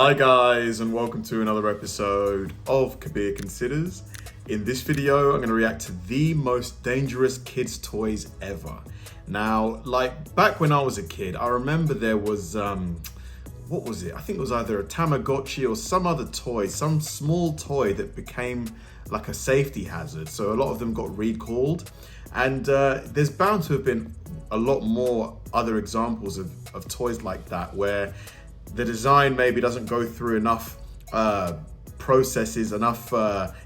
Hi guys, and welcome to another episode of Kabir Considers. In this video, I'm going to react to the most dangerous kids' toys ever. Now, like back when I was a kid, I remember there was, what was it? I think it was either a Tamagotchi or some other toy, some small toy that became like a safety hazard. So a lot of them got recalled. And there's bound to have been a lot more other examples of toys like that where the design maybe doesn't go through enough processes, enough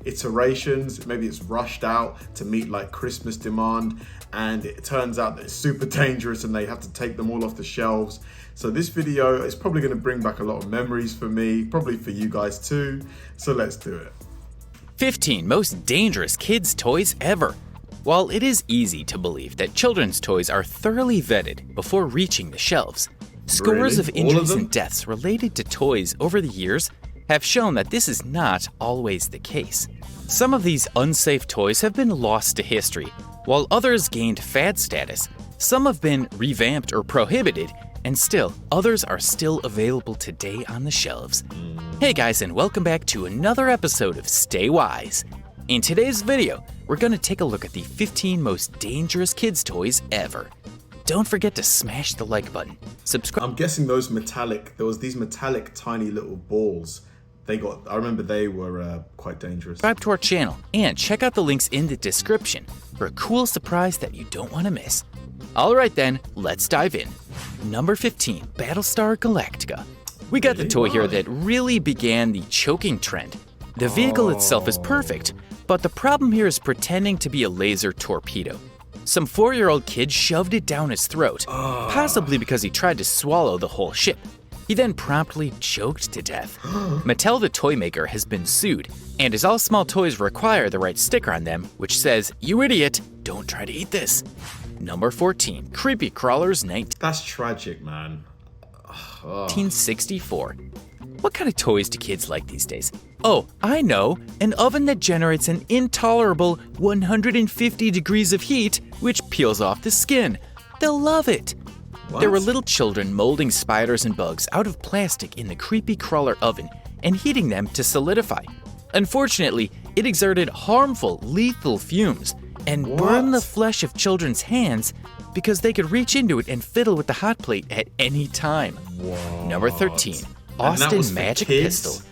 iterations. Maybe it's rushed out to meet like Christmas demand, and it turns out that it's super dangerous and they have to take them all off the shelves. So this video is probably going to bring back a lot of memories for me, probably for you guys too. So let's do it. 15 most dangerous kids' toys ever. While it is easy to believe that children's toys are thoroughly vetted before reaching the shelves, scores of injuries and deaths related to toys over the years have shown that this is not always the case. Some of these unsafe toys have been lost to history, while others gained fad status. Some have been revamped or prohibited, and still, others are still available today on the shelves. Hey guys, and welcome back to another episode of Stay Wise. In today's video, we're going to take a look at the 15 most dangerous kids' toys ever. Don't forget to smash the like button. Subscribe. I'm guessing there was these metallic tiny little balls. I remember they were quite dangerous. Subscribe to our channel and check out the links in the description for a cool surprise that you don't want to miss. Alright then, let's dive in. Number 15, Battlestar Galactica. We got the toy here that really began the choking trend. The vehicle itself is perfect, but the problem here is pretending to be a laser torpedo. Some 4-year-old kid shoved it down his throat, possibly because he tried to swallow the whole ship. He then promptly choked to death. Mattel, the toy maker, has been sued, and as all small toys require the right sticker on them, which says, "You idiot, don't try to eat this." Number 14, Creepy Crawlers That's tragic, man. 1964. What kind of toys do kids like these days? Oh, I know, an oven that generates an intolerable 150 degrees of heat, which peels off the skin. They'll love it. What? There were little children molding spiders and bugs out of plastic in the Creepy Crawler oven and heating them to solidify. Unfortunately, it exerted harmful, lethal fumes and burned the flesh of children's hands because they could reach into it and fiddle with the hot plate at any time. Number 13, Austin Magic Pistol.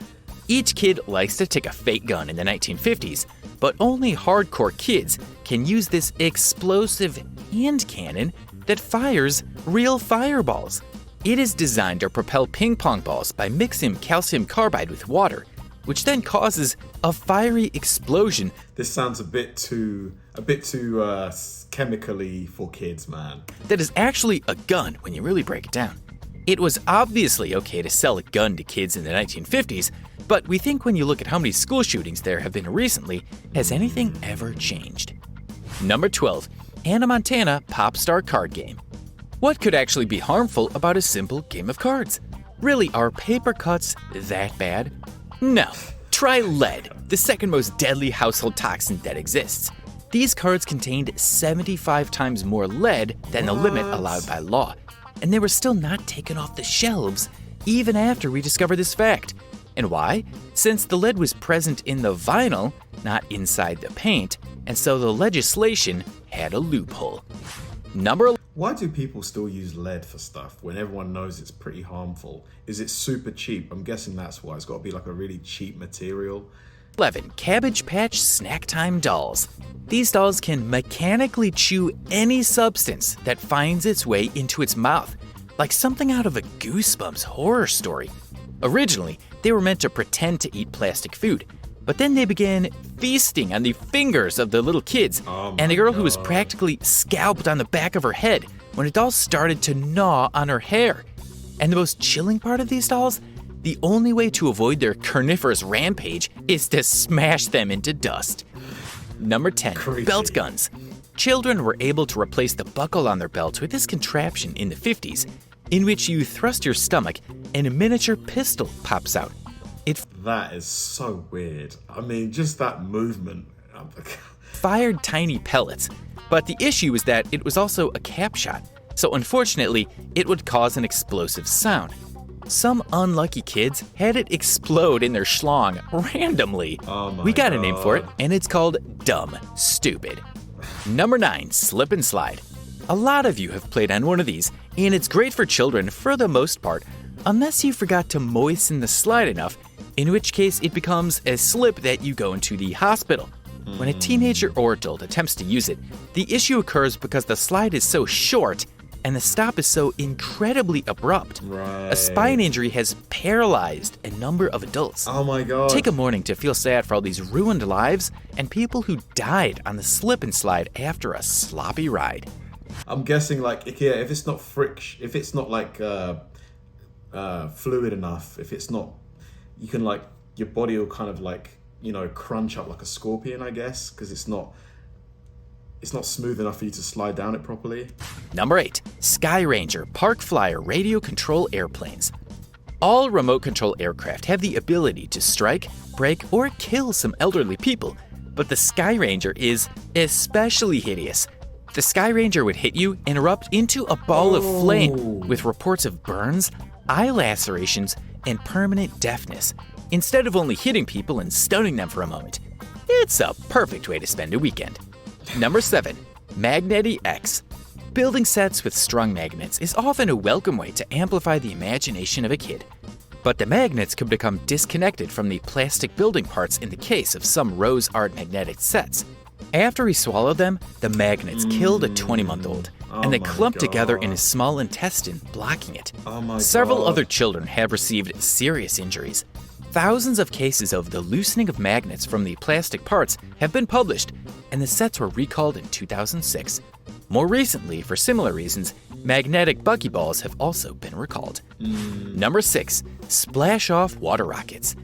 Each kid likes to take a fake gun in the 1950s, but only hardcore kids can use this explosive hand cannon that fires real fireballs. It is designed to propel ping pong balls by mixing calcium carbide with water, which then causes a fiery explosion. This sounds a bit too chemically for kids, man. That is actually a gun when you really break it down. It was obviously okay to sell a gun to kids in the 1950s, but we think when you look at how many school shootings there have been recently, has anything ever changed? Number 12, Hannah Montana Pop Star Card Game. What could actually be harmful about a simple game of cards? Really, are paper cuts that bad? No. Try lead, the second most deadly household toxin that exists. These cards contained 75 times more lead than the limit allowed by law, and they were still not taken off the shelves even after we discovered this fact. And why? Since the lead was present in the vinyl, not inside the paint, and so the legislation had a loophole. Why do people still use lead for stuff when everyone knows it's pretty harmful? Is it super cheap? I'm guessing that's why. It's got to be like a really cheap material. 11. Cabbage Patch Snack Time Dolls. These dolls can mechanically chew any substance that finds its way into its mouth, like something out of a Goosebumps horror story. Originally, they were meant to pretend to eat plastic food, but then they began feasting on the fingers of the little kids, and a girl who was practically scalped on the back of her head when a doll started to gnaw on her hair. And the most chilling part of these dolls? The only way to avoid their carnivorous rampage is to smash them into dust. Number 10, Creepy. Belt guns. Children were able to replace the buckle on their belts with this contraption in the 50s, in which you thrust your stomach and a miniature pistol pops out. That is so weird. I mean, just that movement. Fired tiny pellets, but the issue is that it was also a cap shot, so unfortunately, it would cause an explosive sound. Some unlucky kids had it explode in their schlong randomly. Oh my We got a God. name for it, and it's called dumb stupid. Number 9, slip and slide. A lot of you have played on one of these, and it's great for children for the most part, unless you forgot to moisten the slide enough, in which case it becomes a slip that you go into the hospital. When a teenager or adult attempts to use it, the issue occurs because the slide is so short and the stop is so incredibly abrupt. Right. A spine injury has paralyzed a number of adults. Oh my God. Take a morning to feel sad for all these ruined lives and people who died on the slip and slide after a sloppy ride. I'm guessing like if it's not if it's not like fluid enough, if it's not, you can like your body will kind of like, you know, crunch up like a scorpion, I guess, because it's not smooth enough for you to slide down it properly. Number 8, Sky Ranger Park Flyer radio control airplanes. All remote control aircraft have the ability to strike, break, or kill some elderly people, but the Sky Ranger is especially hideous. The Sky Ranger would hit you and erupt into a ball of flame with reports of burns, eye lacerations, and permanent deafness, instead of only hitting people and stunning them for a moment. It's a perfect way to spend a weekend. Number 7, MagnetiX. Building sets with strung magnets is often a welcome way to amplify the imagination of a kid. But the magnets could become disconnected from the plastic building parts in the case of some Rose Art magnetic sets. After he swallowed them, the magnets killed a 20-month-old, and they clumped together in his small intestine, blocking it. Several other children have received serious injuries. Thousands of cases of the loosening of magnets from the plastic parts have been published, and the sets were recalled in 2006. More recently, for similar reasons, magnetic buckyballs have also been recalled. Number 6, SplashOff water rockets.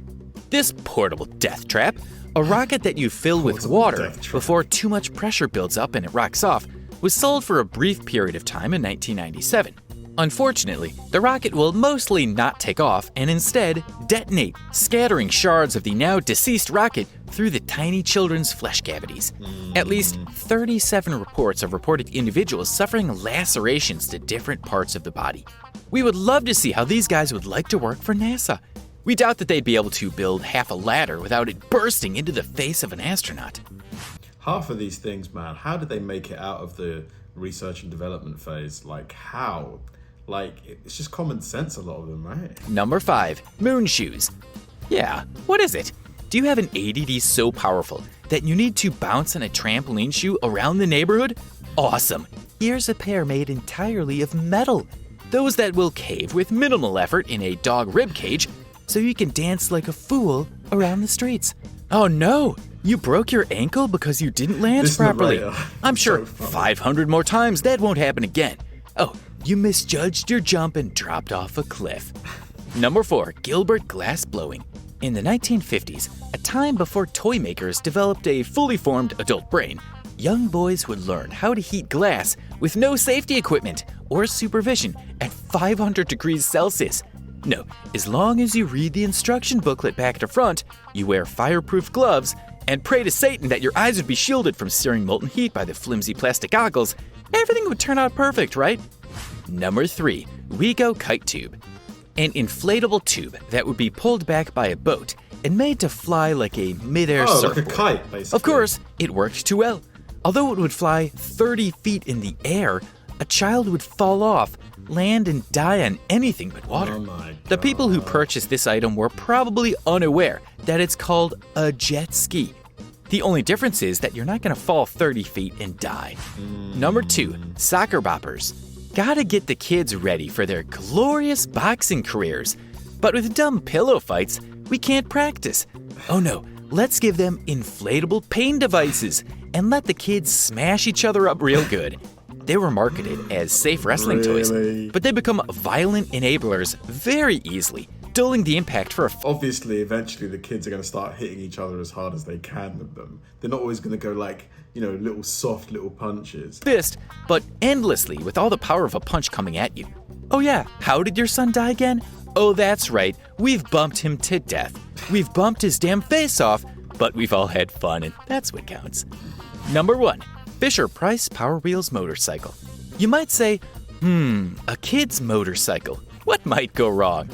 This portable death trap, a rocket that you fill with water before too much pressure builds up and it rocks off, was sold for a brief period of time in 1997. Unfortunately, the rocket will mostly not take off and instead detonate, scattering shards of the now deceased rocket through the tiny children's flesh cavities. At least 37 reports have reported individuals suffering lacerations to different parts of the body. We would love to see how these guys would like to work for NASA. We doubt that they'd be able to build half a ladder without it bursting into the face of an astronaut. Half of these things, man, how did they make it out of the research and development phase? Like, how? Like, it's just common sense, a lot of them, right? Number 5, moon shoes. Yeah, what is it? Do you have an ADD so powerful that you need to bounce on a trampoline shoe around the neighborhood? Awesome! Here's a pair made entirely of metal. Those that will cave with minimal effort in a dog rib cage, so you can dance like a fool around the streets. Oh no! You broke your ankle because you didn't land properly. I'm sure 500 more times that won't happen again. Oh, you misjudged your jump and dropped off a cliff. Number 4, Gilbert glass blowing. In the 1950s, a time before toy makers developed a fully formed adult brain, young boys would learn how to heat glass with no safety equipment or supervision at 500 degrees Celsius. No, as long as you read the instruction booklet back to front, you wear fireproof gloves, and pray to Satan that your eyes would be shielded from searing molten heat by the flimsy plastic goggles, everything would turn out perfect, right? Number 3, Rigo Kite Tube. An inflatable tube that would be pulled back by a boat and made to fly like a mid-air surfboard. Like a kite, basically. Of course, it worked too well. Although it would fly 30 feet in the air, a child would fall off, land and die on anything but water. Oh my God. The people who purchased this item were probably unaware that it's called a jet ski. The only difference is that you're not going to fall 30 feet and die. Number 2, soccer boppers. Gotta get the kids ready for their glorious boxing careers. But with dumb pillow fights, we can't practice. Oh no, let's give them inflatable pain devices and let the kids smash each other up real good. They were marketed as safe wrestling toys, but they become violent enablers very easily, dulling the impact for a Obviously, eventually the kids are going to start hitting each other as hard as they can with them. They're not always going to go like, you know, little soft little punches. fist, but endlessly with all the power of a punch coming at you. Oh yeah, how did your son die again? Oh, that's right, we've bumped him to death. We've bumped his damn face off, but we've all had fun, and that's what counts. Number 1, FisherPrice Power Wheels motorcycle. You might say, a kid's motorcycle. What might go wrong?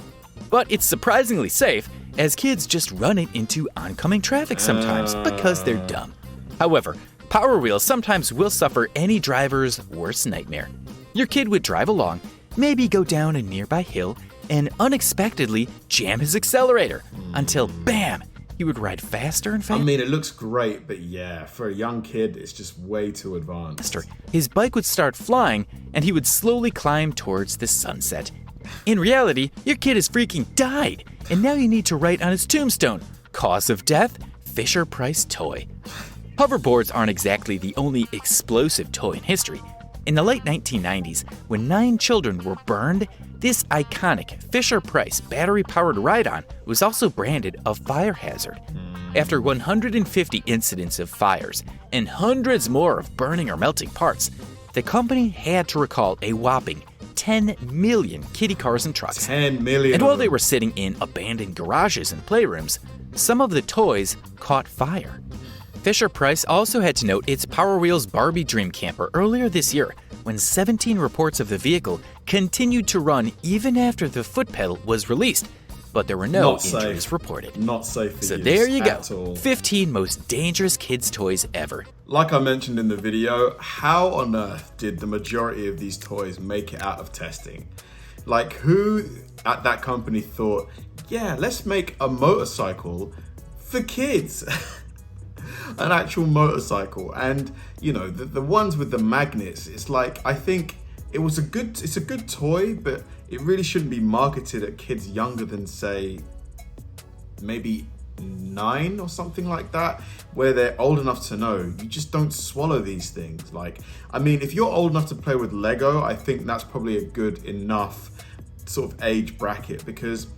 But it's surprisingly safe, as kids just run it into oncoming traffic sometimes because they're dumb. However, Power Wheels sometimes will suffer any driver's worst nightmare. Your kid would drive along, maybe go down a nearby hill, and unexpectedly jam his accelerator until bam, he would ride faster and faster. I mean, it looks great, but yeah, for a young kid, it's just way too advanced. His bike would start flying, and he would slowly climb towards the sunset. In reality, your kid has freaking died, and now you need to write on his tombstone, cause of death, FisherPrice toy. Hoverboards aren't exactly the only explosive toy in history. In the late 1990s, when 9 children were burned, this iconic FisherPrice battery-powered ride-on was also branded a fire hazard. After 150 incidents of fires and hundreds more of burning or melting parts, the company had to recall a whopping 10 million kiddie cars and trucks. 10 million. And while they were sitting in abandoned garages and playrooms, some of the toys caught fire. FisherPrice also had to note its Power Wheels Barbie Dream Camper earlier this year, when 17 reports of the vehicle continued to run even after the foot pedal was released, but there were no injuries reported. Not safe for So use there you go, at all. 15 most dangerous kids' toys ever. Like I mentioned in the video, how on earth did the majority of these toys make it out of testing? Like, who at that company thought, yeah, let's make a motorcycle for kids? An actual motorcycle. And you know, the ones with the magnets, it's like, I think it's a good toy, but it really shouldn't be marketed at kids younger than, say, maybe 9 or something like that, where they're old enough to know. You just don't swallow these things. Like, I mean, if you're old enough to play with Lego, I think that's probably a good enough sort of age bracket, because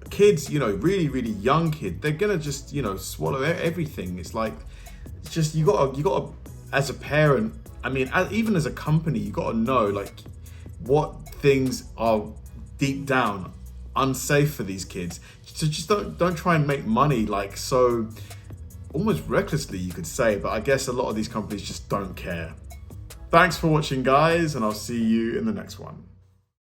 kids, you know, really young kids, they're gonna just, you know, swallow everything. It's like, it's just, you gotta as a parent, I mean, even as a company, you gotta know like what things are deep down unsafe for these kids. So just don't try and make money like so almost recklessly, you could say, but I guess a lot of these companies just don't care. Thanks for watching, guys, and I'll see you in the next one.